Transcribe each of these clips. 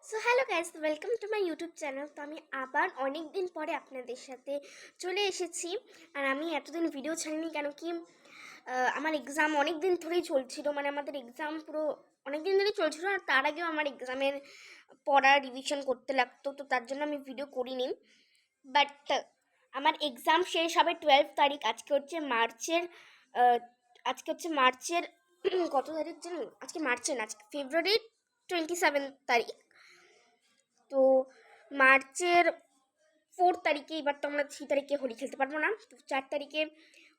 So hello guys, welcome to my YouTube channel. তো আমি আবার অনেক দিন পরে আপনাদের সাথে চলে এসেছি। আর আমি এতদিন ভিডিও ছাড়িনি কেন কি আমার এক্সাম অনেক দিন ধরেই চলছিল, মানে আমাদের এক্সাম পুরো অনেক দিন ধরেই চলছিল। আর তার আগেও আমার এক্সামের পড়া রিভিশন করতে লাগতো, তো তার জন্য আমি ভিডিও করিনি। বাট আমার এক্সাম শেষ হবে 12 তারিখ। আজকে হচ্ছে মার্চের কত তারিখ জানেন? আজকে মার্চের না, আজকে ফেব্রুয়ারি 27 তারিখ। তো মার্চের 4 তারিখে, এবার তো আমরা 3 তারিখে হোলি খেলতে পারবো না, তো 4 তারিখে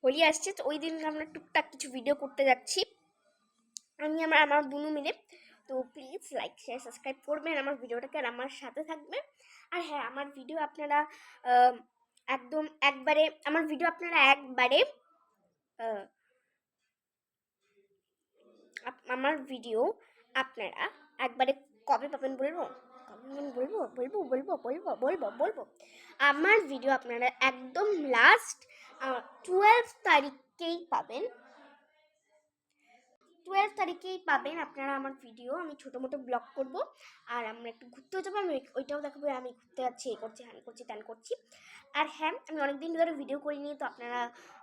হোলি আসছে। তো ওই দিন আমরা টুকটাক কিছু ভিডিও করতে যাচ্ছি, আমি আমার বুনু মিলে। তো প্লিজ লাইক শেয়ার সাবস্ক্রাইব করবেন আমার ভিডিওটাকে, আর আমার সাথে থাকবেন। আর হ্যাঁ, আমার ভিডিও আপনারা আহ, একদম একবারে আমার ভিডিও আপনারা একবারে আহ, আমার ভিডিও আপনারা একবারে কবে পাবেন বলবো? বলবো আমার ভিডিও আপনারা একদম লাস্ট 12 তারিখেই পাবেন। 12 তারিখেই পাবেন আপনারা আমার ভিডিও। আমি ছোটো মোটো ব্লগ করব, আর আমরা একটু ঘুরতেও যাবো। আমি ওইটাও দেখাবো আমি ঘুরতে যাচ্ছি, এই করছি, হ্যান করছি, ত্যান করছি। আর হ্যাঁ, আমি অনেকদিন ধরে ভিডিও করিনি, তো আপনারা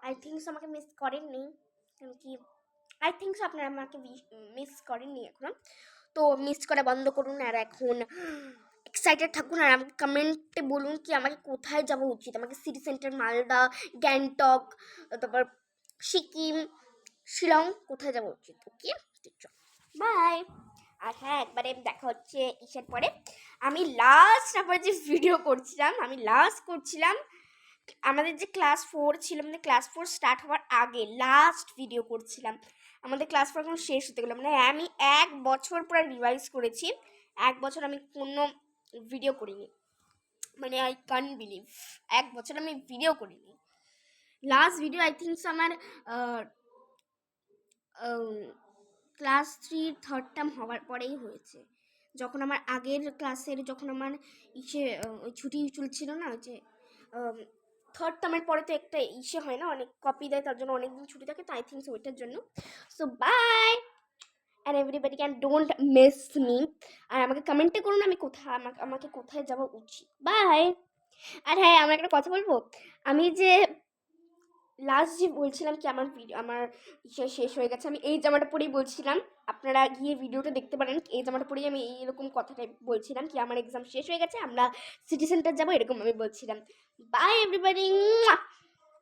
আই থিঙ্কস আমাকে মিস করেননি, কারণ কি আই থিঙ্কস আপনারা আমাকে মিস করেননি এখনো। তো মিস করা বন্ধ করুন, আর এখন এক্সাইটেড থাকুন। আর আমাকে কমেন্টে বলুন কি আমাকে কোথায় যাওয়া উচিত। আমাকে সিটি সেন্টার, মালদা, গ্যাংটক, তারপর সিকিম, শিলং, কোথায় যাওয়া উচিত? ওকে, বাই। আর হ্যাঁ, একবারে দেখা হচ্ছে ইসের পরে। আমি লাস্ট আবার যে ভিডিও করছিলাম, আমাদের যে ক্লাস 4 ছিল, মানে ক্লাস 4 স্টার্ট হওয়ার আগে লাস্ট ভিডিও করছিলাম। আমাদের ক্লাস 4 এখন শেষ হতে গেলো, মানে আমি 1 বছর পরে রিভাইজ করেছি। 1 বছর আমি কোনো ভিডিও করিনি, মানে আই কান বিলিভ 1 বছর আমি ভিডিও করিনি। লাস্ট ভিডিও আই থিঙ্কস আমার ক্লাস 3 থার্ড টার্ম হওয়ার পরেই হয়েছে, যখন আমার আগের ক্লাসের, যখন আমার ওই ছুটি চলছিল না, ওই যে থার্ড টার্মের পরে তো একটা হয় না, অনেক কপি দেয়, তার জন্য অনেকদিন ছুটি থাকে। তো আই থিঙ্ক ওইটার জন্য। So bye, and everybody can don't miss me. আর আমাকে কমেন্টে করুন আমি কোথায়, আমাকে কোথায় যাওয়া উচিত। বাই। আর হ্যাঁ, আমার একটা কথা বলবো। আমি যে লাস্ট যে বলছিলাম কি আমার শেষ হয়ে গেছে, আমি এই জামাটা পরেই বলছিলাম। আপনারা গিয়ে ভিডিওটা দেখতে পারেন। এই জামাটা পরেই আমি এইরকম কথাটাই বলছিলাম কি আমার এক্সাম শেষ হয়ে গেছে, আমরা সিটি সেন্টার যাবো, এরকম আমি বলছিলাম। Bye everybody.